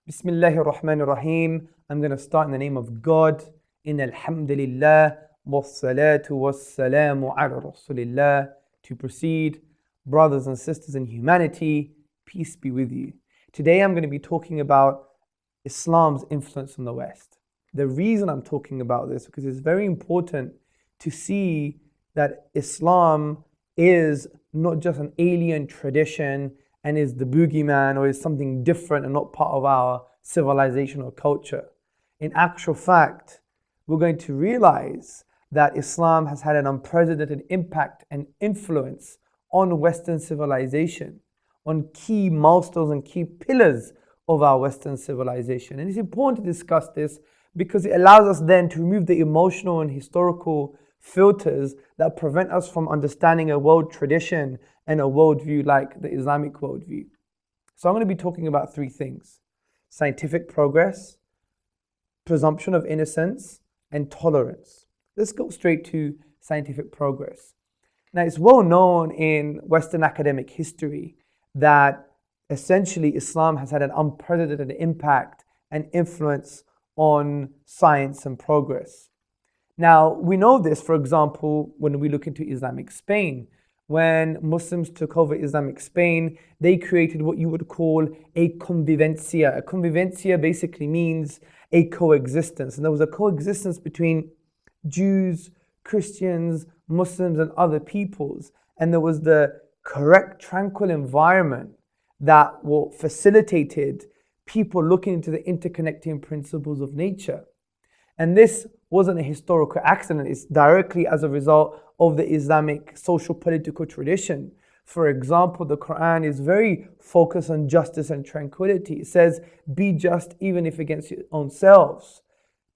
Bismillahir Rahmanir Rahim. I'm going to start in the name of God. Alhamdulillah. Wassalatu wassalamu ala Rasulillah. To proceed, brothers and sisters in humanity, peace be with you. Today I'm going to be talking about Islam's influence on the West. The reason I'm talking about this because it's very important to see that Islam is not just an alien tradition and is the boogeyman or is something different and not part of our civilization or culture. In actual fact, we're going to realize that Islam has had an unprecedented impact and influence on Western civilization, on key milestones and key pillars of our Western civilization. And it's important to discuss this because it allows us then to remove the emotional and historical filters that prevent us from understanding a world tradition and a worldview like the Islamic worldview. So I'm going to be talking about three things: scientific progress, presumption of innocence, and tolerance. Let's go straight to scientific progress. Now, it's well known in Western academic history that essentially Islam has had an unprecedented impact and influence on science and progress. Now, we know this, for example, when we look into Islamic Spain. When Muslims took over Islamic Spain, they created what you would call a convivencia. A convivencia basically means a coexistence. And there was a coexistence between Jews, Christians, Muslims, and other peoples. And there was the correct, tranquil environment that facilitated people looking into the interconnecting principles of nature. And this wasn't a historical accident. It's directly as a result of the Islamic social political tradition. For example, the Quran is very focused on justice and tranquility. It says, be just even if against your own selves.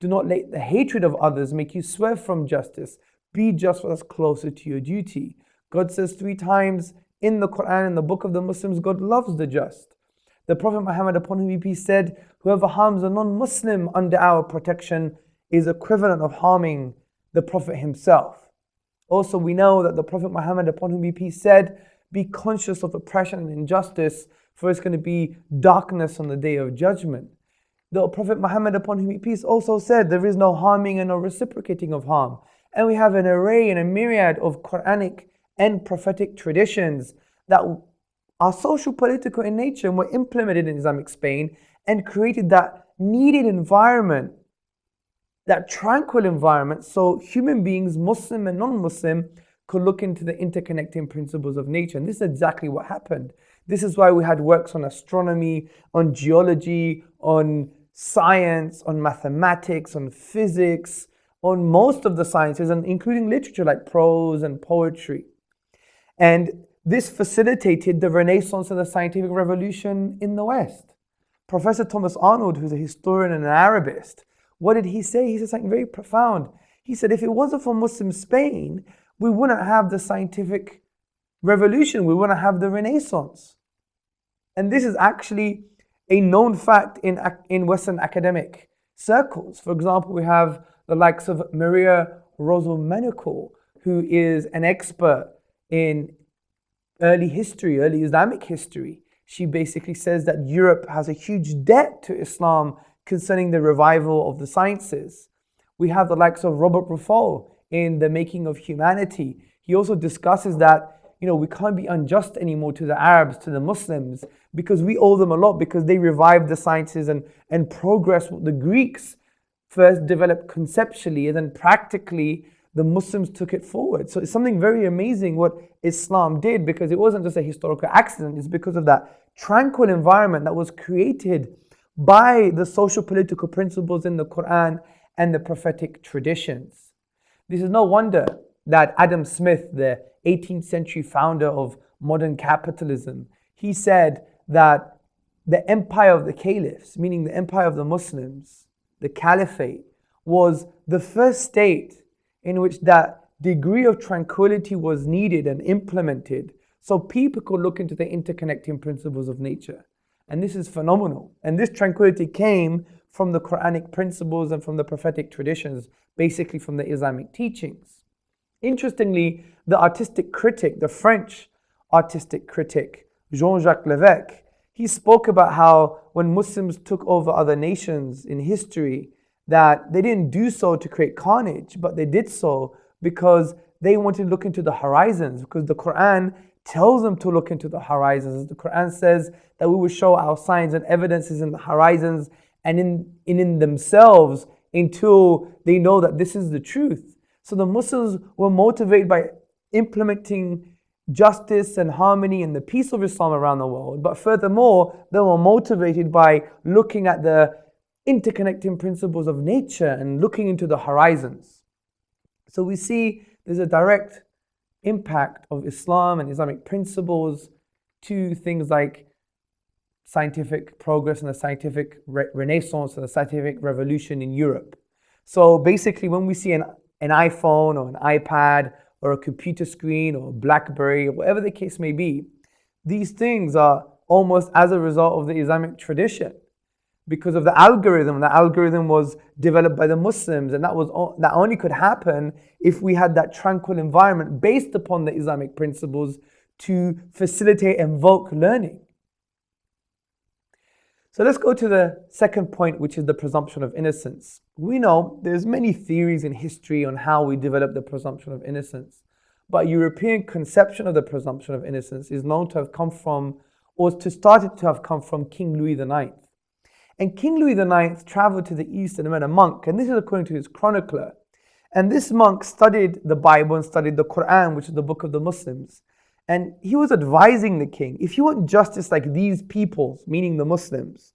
Do not let the hatred of others make you swerve from justice. Be just what's closer to your duty. God says 3 times in the Quran, in the book of the Muslims, God loves the just. The Prophet Muhammad, upon whom be peace, said, whoever harms a non-Muslim under our protection is equivalent of harming the Prophet himself. Also, we know that the Prophet Muhammad, upon whom be peace, said, be conscious of oppression and injustice, for it's going to be darkness on the day of judgment. The Prophet Muhammad, upon whom be peace, also said, there is no harming and no reciprocating of harm. And we have an array and a myriad of Quranic and prophetic traditions that are social political in nature and were implemented in Islamic Spain and created that needed environment, that tranquil environment, so human beings, Muslim and non-Muslim, could look into the interconnecting principles of nature. And this is exactly what happened. This is why we had works on astronomy, on geology, on science, on mathematics, on physics, on most of the sciences, and including literature like prose and poetry. And this facilitated the Renaissance and the scientific revolution in the West. Professor Thomas Arnold, who's a historian and an Arabist, what did he say? He said something very profound. He said, if it wasn't for Muslim Spain, we wouldn't have the scientific revolution. We wouldn't have the Renaissance. And this is actually a known fact in Western academic circles. For example, we have the likes of Maria Rosa-Manicourt, who is an expert in early history, early Islamic history. She basically says that Europe has a huge debt to Islam concerning the revival of the sciences. We have the likes of Robert Ruffo in The Making of Humanity. He also discusses that, we can't be unjust anymore to the Arabs, to the Muslims, because we owe them a lot because they revived the sciences and progressed what the Greeks first developed conceptually, and then practically the Muslims took it forward. So it's something very amazing what Islam did, because it wasn't just a historical accident. It's because of that tranquil environment that was created by the social political principles in the Quran and the prophetic traditions. This is no wonder that Adam Smith, the 18th century founder of modern capitalism, he said that the empire of the caliphs, meaning the empire of the Muslims, the caliphate, was the first state in which that degree of tranquility was needed and implemented so people could look into the interconnecting principles of nature. And this is phenomenal. And this tranquility came from the Quranic principles and from the prophetic traditions, basically from the Islamic teachings. Interestingly, the artistic critic, the French artistic critic, Jean-Jacques Lévesque, he spoke about how when Muslims took over other nations in history, that they didn't do so to create carnage, but they did so because they wanted to look into the horizons, because the Quran tells them to look into the horizons. The Quran says that we will show our signs and evidences in the horizons and in themselves until they know that this is the truth. So the Muslims were motivated by implementing justice and harmony and the peace of Islam around the world. But furthermore, they were motivated by looking at the interconnecting principles of nature and looking into the horizons. So we see there's a direct impact of Islam and Islamic principles to things like scientific progress and the scientific renaissance and the scientific revolution in Europe. So basically, when we see an iPhone or an iPad or a computer screen or a BlackBerry or whatever the case may be, these things are almost as a result of the Islamic tradition, because of the algorithm. The algorithm was developed by the Muslims, and that only could happen if we had that tranquil environment based upon the Islamic principles to facilitate and invoke learning. So let's go to the second point, which is the presumption of innocence. We know there's many theories in history on how we develop the presumption of innocence, but European conception of the presumption of innocence is known to have come from, or started to have come from, King Louis IX. And King Louis IX traveled to the east and met a monk, and this is according to his chronicler. And this monk studied the Bible and studied the Quran, which is the book of the Muslims. And he was advising the king, if you want justice like these people, meaning the Muslims,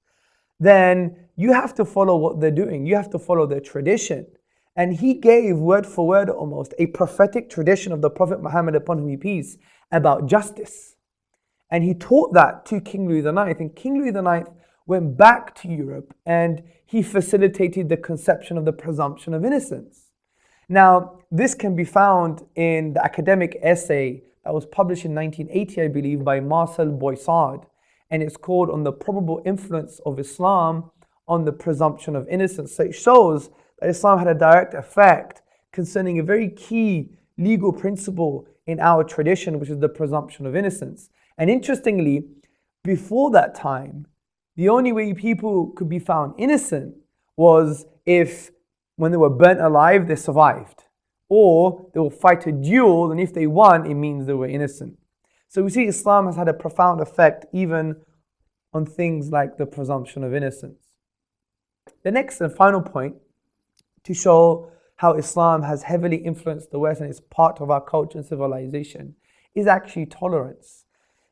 then you have to follow what they're doing. You have to follow their tradition. And he gave, word for word almost, a prophetic tradition of the Prophet Muhammad, upon whom be peace, about justice. And he taught that to King Louis IX. And King Louis IX went back to Europe and he facilitated the conception of the presumption of innocence. Now, this can be found in the academic essay that was published in 1980, I believe, by Marcel Boissard, and it's called On the Probable Influence of Islam on the Presumption of Innocence. So it shows that Islam had a direct effect concerning a very key legal principle in our tradition, which is the presumption of innocence. And interestingly, before that time, the only way people could be found innocent was if, when they were burnt alive, they survived. Or they will fight a duel, and if they won, it means they were innocent. So we see Islam has had a profound effect even on things like the presumption of innocence. The next and final point to show how Islam has heavily influenced the West and is part of our culture and civilization is actually tolerance.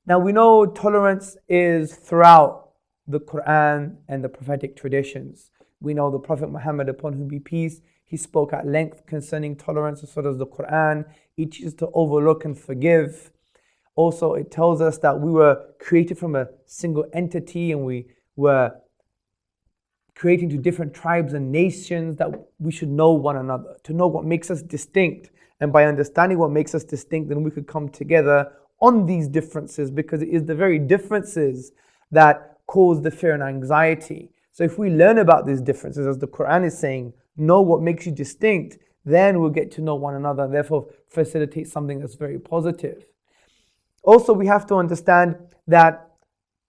Now we know tolerance is throughout the Quran and the prophetic traditions. We know the Prophet Muhammad, upon whom be peace, he spoke at length concerning tolerance, as well as the Quran. It teaches to overlook and forgive. Also, it tells us that we were created from a single entity and we were created into different tribes and nations, that we should know one another, to know what makes us distinct. And by understanding what makes us distinct, then we could come together on these differences, because it is the very differences that cause the fear and anxiety. So if we learn about these differences, as the Quran is saying, know what makes you distinct, then we'll get to know one another and therefore facilitate something that's very positive. Also, we have to understand that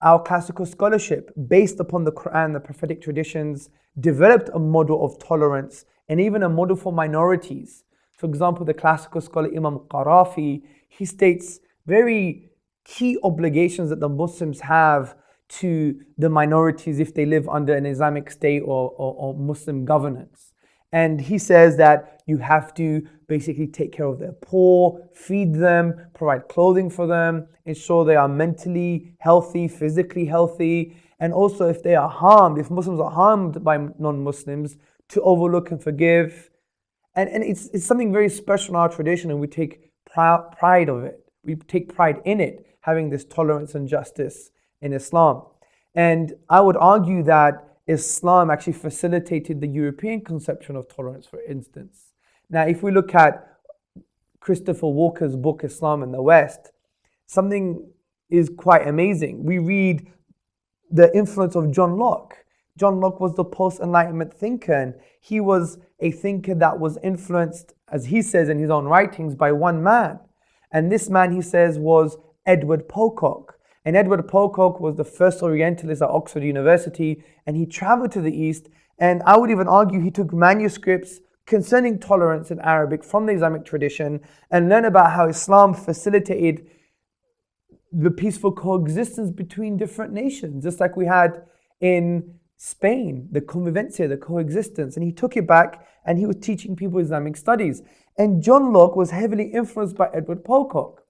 our classical scholarship, based upon the Quran, the prophetic traditions, developed a model of tolerance and even a model for minorities. For example, the classical scholar Imam Qarafi, he states very key obligations that the Muslims have to the minorities if they live under an Islamic state or Muslim governance. And he says that you have to basically take care of their poor, feed them, provide clothing for them, ensure they are mentally healthy, physically healthy, and also if they are harmed, if Muslims are harmed by non-Muslims, to overlook and forgive. And it's something very special in our tradition, and we take pride of it. We take pride in it, having this tolerance and justice in Islam. And I would argue that Islam actually facilitated the European conception of tolerance, for instance. Now, if we look at Christopher Walker's book, Islam in the West, something is quite amazing. We read the influence of John Locke. John Locke was the post-Enlightenment thinker, and he was a thinker that was influenced, as he says in his own writings, by one man. And this man, he says, was Edward Pocock. And Edward Pocock was the first Orientalist at Oxford University, and he traveled to the East, and I would even argue he took manuscripts concerning tolerance in Arabic from the Islamic tradition and learned about how Islam facilitated the peaceful coexistence between different nations, just like we had in Spain, the convivencia, the coexistence. And he took it back and he was teaching people Islamic studies. And John Locke was heavily influenced by Edward Pocock.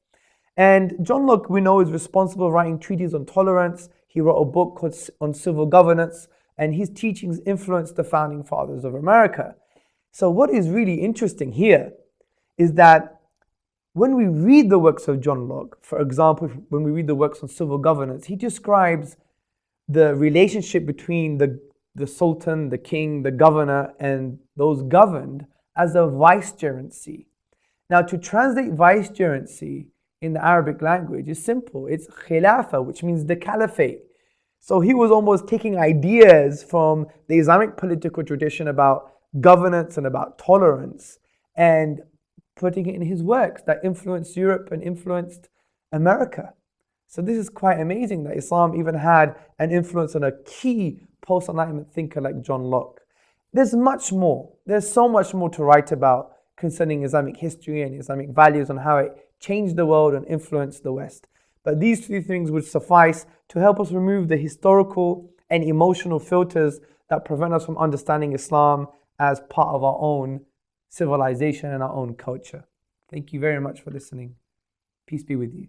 And John Locke, we know, is responsible for writing treatises on tolerance. He wrote a book called On Civil Governance, and his teachings influenced the founding fathers of America. So what is really interesting here is that when we read the works of John Locke, for example, when we read the works on civil governance, he describes the relationship between the sultan, the king, the governor, and those governed as a vicegerency. Now, to translate vicegerency in the Arabic language is simple. It's khilafa, which means the caliphate. So he was almost taking ideas from the Islamic political tradition about governance and about tolerance and putting it in his works that influenced Europe and influenced America. So this is quite amazing that Islam even had an influence on a key post-Enlightenment thinker like John Locke. There's much more. There's so much more to write about concerning Islamic history and Islamic values and how it changed the world and influenced the West. But these three things would suffice to help us remove the historical and emotional filters that prevent us from understanding Islam as part of our own civilization and our own culture. Thank you very much for listening. Peace be with you.